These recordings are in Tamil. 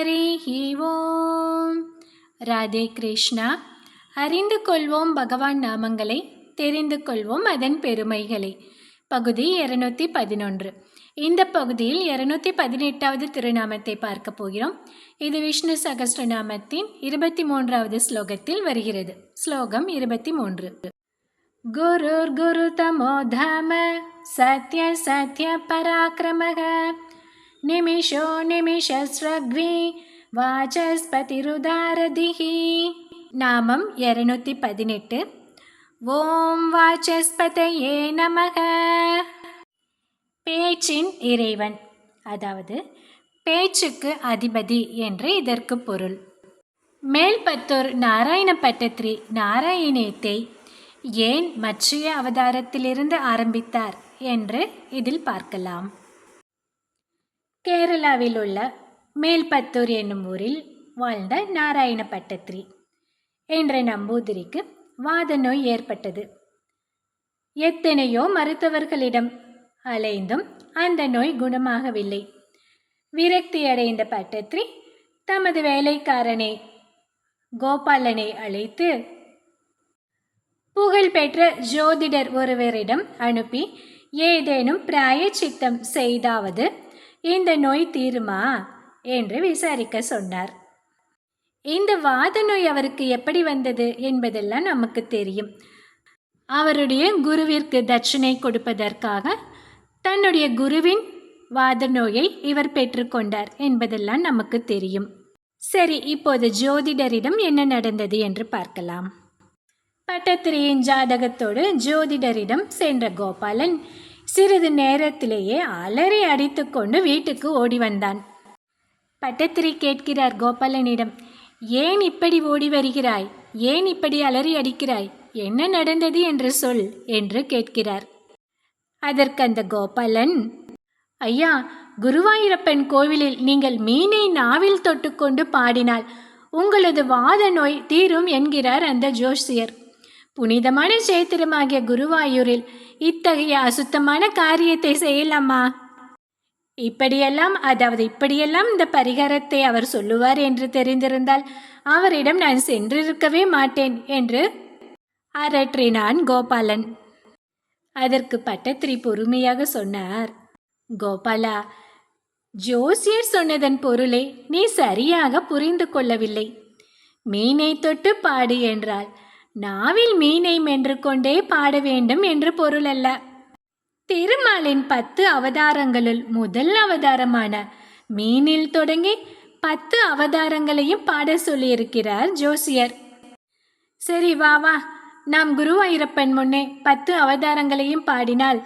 ஹரிஹி ஓம். ராதே கிருஷ்ணா. அறிந்து கொள்வோம் பகவான் நாமங்களை, தெரிந்து கொள்வோம் அதன் பெருமைகளை. பகுதி 211. இந்த பகுதியில் 218வது திருநாமத்தை பார்க்க போகிறோம். இது விஷ்ணு சகஸ்ரநாமத்தின் 23வது ஸ்லோகத்தில் வருகிறது. ஸ்லோகம் 23. குருர் குரு தமோ தாம சத்ய சத்ய பராக்கிரமக நிமிஷோ நிமிஷஸ்ரக்வி வாசஸ்பதிருதாரதிஹி. நாமம் 218. ஓம் வாசஸ்பதயே நமக. பேச்சின் இறைவன், அதாவது பேச்சுக்கு அதிபதி என்று இதற்கு பொருள். மேல்பத்தூர் நாராயண பட்டத்திரி நாராயணியத்தை ஏன் மத்ஸ்ய அவதாரத்திலிருந்து ஆரம்பித்தார் என்று இதில் பார்க்கலாம். கேரளாவில் உள்ள மேல்பத்தூர் என்னும் ஊரில் வாழ்ந்த நாராயண பட்டத்திரி என்ற நம்பூதிரிக்கு வாத நோய் ஏற்பட்டது. எத்தனையோ மருத்துவர்களிடம் அலைந்தும் அந்த நோய் குணமாகவில்லை. விரக்தியடைந்த பட்டத்திரி தமது வேலைக்காரனை கோபாலனை அழைத்து புகழ்பெற்ற ஜோதிடர் ஒருவரிடம் அனுப்பி ஏதேனும் பிராயச்சித்தம் செய்தாவது இந்த நோய் தீருமா என்று விசாரிக்க சொன்னார். இந்த வாத நோய் அவருக்கு எப்படி வந்தது என்பதெல்லாம் நமக்கு தெரியும். அவருடைய குருவிற்கு தட்சணை கொடுப்பதற்காக தன்னுடைய குருவின் வாத நோயை இவர் பெற்றுக்கொண்டார் என்பதெல்லாம் நமக்கு தெரியும். சரி, இப்போது ஜோதிடரிடம் என்ன நடந்தது என்று பார்க்கலாம். பட்டத்திரியின் ஜாதகத்தோடு ஜோதிடரிடம் சென்ற கோபாலன் சிறிது நேரத்திலேயே அலறி அடித்து கொண்டு வீட்டுக்கு ஓடி வந்தான். பட்டத்திரி கேட்கிறார் கோபாலனிடம், ஏன் இப்படி ஓடி வருகிறாய்? ஏன் இப்படி அலறி அடிக்கிறாய்? என்ன நடந்தது என்று சொல் என்று கேட்கிறார். அதற்கு அந்த கோபாலன், ஐயா, குருவாயூரப்பன் கோவிலில் நீங்கள் மீனை நாவில் தொட்டுக்கொண்டு பாடினால் உங்களது வாத நோய் தீரும் என்கிறார் அந்த ஜோசியர். புனிதமான சேத்திரமாகிய குருவாயூரில் இத்தகைய அசுத்தமான காரியத்தை செய்யலாமா? இப்படியெல்லாம் இந்த பரிகாரத்தை அவர் சொல்லுவார் என்று தெரிந்திருந்தால் அவரிடம் நான் சென்றிருக்கவே மாட்டேன் என்று அரற்றினான் கோபாலன். அதற்கு பட்டத்திரி பொறுமையாக சொன்னார், கோபாலா, ஜோசியர் சொன்னதன் பொருளை நீ சரியாக புரிந்து கொள்ளவில்லை. மீனை தொட்டு பாடு என்றால் நாவில் மீனை மென்று கொண்டே பாட வேண்டும் என்று பொருள் அல்ல. திருமாலின் 10 அவதாரங்களுள் முதல் அவதாரமான மீனில் தொடங்கி 10 அவதாரங்களையும் பாட சொல்லியிருக்கிறார் ஜோசியர். சரி, வா வா, நாம் குருவாயூரப்பன் முன்னே 10 அவதாரங்களையும் பாடினால்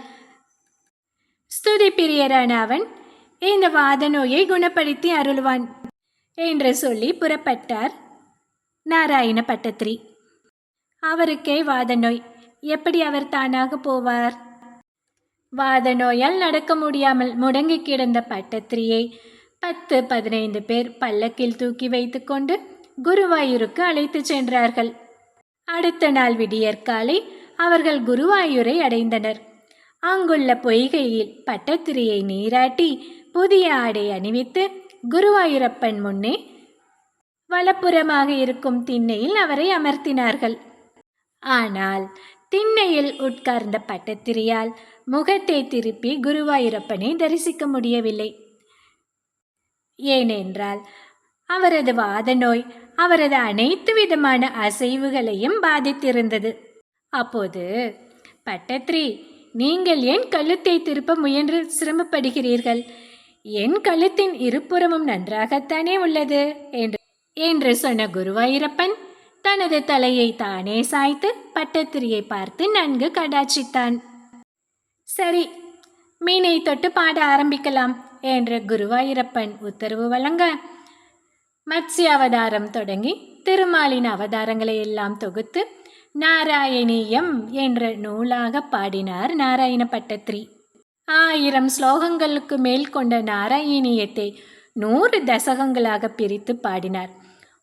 ஸ்துதி பிரியரான அவன் இந்த வாத நோயை குணப்படுத்தி அருள்வான் என்று சொல்லி புறப்பட்டார் நாராயண பட்டத்திரி. அவருக்கே வாத நோய், எப்படி அவர் தானாக போவார்? வாத நோயால் நடக்க முடியாமல் முடங்கி கிடந்த பட்டத்திரியை 10-15 பேர் பல்லக்கில் தூக்கி வைத்து கொண்டு குருவாயூருக்கு அழைத்து சென்றார்கள். அடுத்த நாள் விடியற்காலை அவர்கள் குருவாயூரை அடைந்தனர். அங்குள்ள பொய்கையில் பட்டத்திரியை நீராட்டி புதிய ஆடை அணிவித்து குருவாயூரப்பன் முன்னே வலப்புறமாக இருக்கும் திண்ணையில் அவரை அமர்த்தினார்கள். ஆனால் திண்ணையில் உட்கார்ந்த பட்டத்திரியால் முகத்தை திருப்பி குருவாயூரப்பனை தரிசிக்க முடியவில்லை. ஏனென்றால் அவரது வாத நோய் அவரது அனைத்து விதமான அசைவுகளையும் பாதித்திருந்தது. அப்போது பட்டத்திரி, நீங்கள் ஏன் கழுத்தை திருப்ப முயன்று சிரமப்படுகிறீர்கள்? என் கழுத்தின் இருபுறமும் நன்றாகத்தானே உள்ளது என்று சொன்ன குருவாயூரப்பன் தனது தலையை தானே சாய்த்து பட்டத்திரியை பார்த்து நன்கு கடாட்சித்தான். சரி, மீனை தொட்டு பாட ஆரம்பிக்கலாம் என்று குருவாயூரப்பன் உத்தரவு வழங்க மத்ஸ்ய அவதாரம் தொடங்கி திருமாலின் அவதாரங்களை எல்லாம் தொகுத்து நாராயணீயம் என்ற நூலாக பாடினார் நாராயண பட்டத்திரி. 1000 ஸ்லோகங்களுக்கு மேல் கொண்ட நாராயணீயத்தை 100 தசகங்களாக பிரித்து பாடினார்.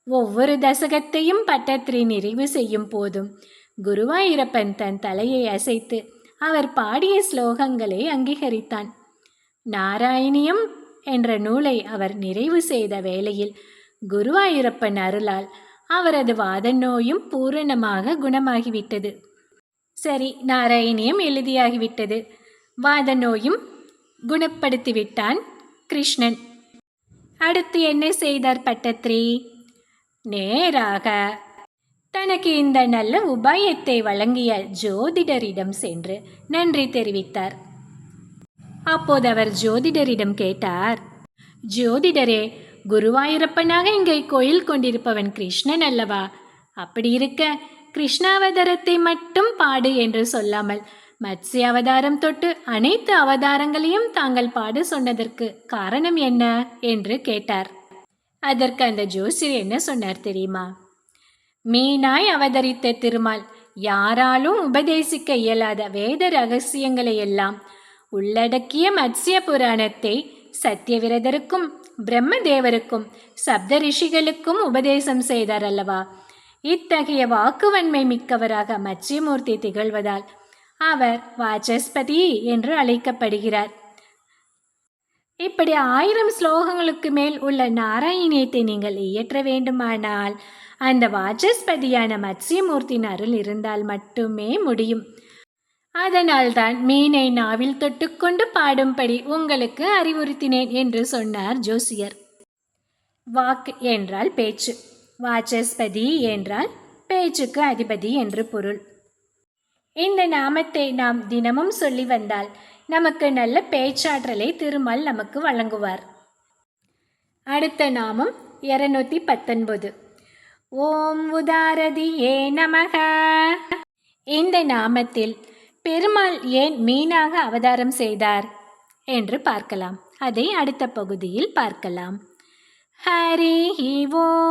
ஒவ்வொரு தசகத்தையும் பட்டத்திரி நிறைவு செய்யும் போதும் குருவாயூரப்பன் தன் தலையை அசைத்து அவர் பாடிய ஸ்லோகங்களை அங்கீகரித்தான். நாராயணியம் என்ற நூலை அவர் நிறைவு செய்த வேளையில் குருவாயூரப்பன் அருளால் அவரது வாத நோயும் பூரணமாக குணமாகிவிட்டது. சரி, நாராயணியம் எழுதியாகிவிட்டது. வாத நோயும் குணப்படுத்திவிட்டான் கிருஷ்ணன். அடுத்து என்ன செய்தார் பட்டத்ரி? நேராக தனக்கு இந்த நல்ல உபாயத்தை வழங்கிய ஜோதிடரிடம் சென்று நன்றி தெரிவித்தார். அப்போது அவர் ஜோதிடரிடம் கேட்டார், ஜோதிடரே, குருவாயூரப்பனாக இங்கே கோயில் கொண்டிருப்பவன் கிருஷ்ணன் அல்லவா? அப்படி இருக்க கிருஷ்ணாவதாரத்தை மட்டும் பாடு என்று சொல்லாமல் மத்ஸ்ய அவதாரம் தொட்டு அனைத்து அவதாரங்களையும் தாங்கள் பாடு சொன்னதற்கு காரணம் என்ன என்று கேட்டார். அதற்கு அந்த ஜோசியர் என்ன சொன்னார் தெரியுமா? மீனாய் அவதரித்த திருமால் யாராலும் உபதேசிக்க இயலாத வேத ரகசியங்களை எல்லாம் உள்ளடக்கிய மத்ஸ்ய புராணத்தை சத்தியவிரதருக்கும் பிரம்மதேவருக்கும் சப்த ரிஷிகளுக்கும் உபதேசம் செய்தார் அல்லவா? இத்தகைய வாக்குவன்மை மிக்கவராக மத்ஸ்யமூர்த்தி திகழ்வதால் அவர் வாசஸ்பதி என்று அழைக்கப்படுகிறார். இப்படி 1000 ஸ்லோகங்களுக்கு மேல் உள்ள நாராயணியத்தை நீங்கள் இயற்ற வேண்டுமானால் அந்த வாசஸ்பதியான மத்ஸ்யமூர்த்தியின் அருள் இருந்தால் மட்டுமே முடியும். அதனால்தான் மீனை நாவில் தொட்டுக்கொண்டு பாடும்படி உங்களுக்கு அறிவுறுத்தினேன் என்று சொன்னார் ஜோசியர். வாக்கு என்றால் பேச்சு, வாசஸ்பதி என்றால் பேச்சுக்கு அதிபதி என்று பொருள். இந்த நாமத்தை நாம் தினமும் சொல்லி வந்தால் நமக்கு நல்ல பேச்சாற்றலை திருமால் நமக்கு வழங்குவார். அடுத்த நாமம் 219. ஓம் உதாரதியே நமக. இந்த நாமத்தில் பெருமாள் ஏன் மீனாக அவதாரம் செய்தார் என்று பார்க்கலாம். அதை அடுத்த பகுதியில் பார்க்கலாம். ஹரி ஓம்.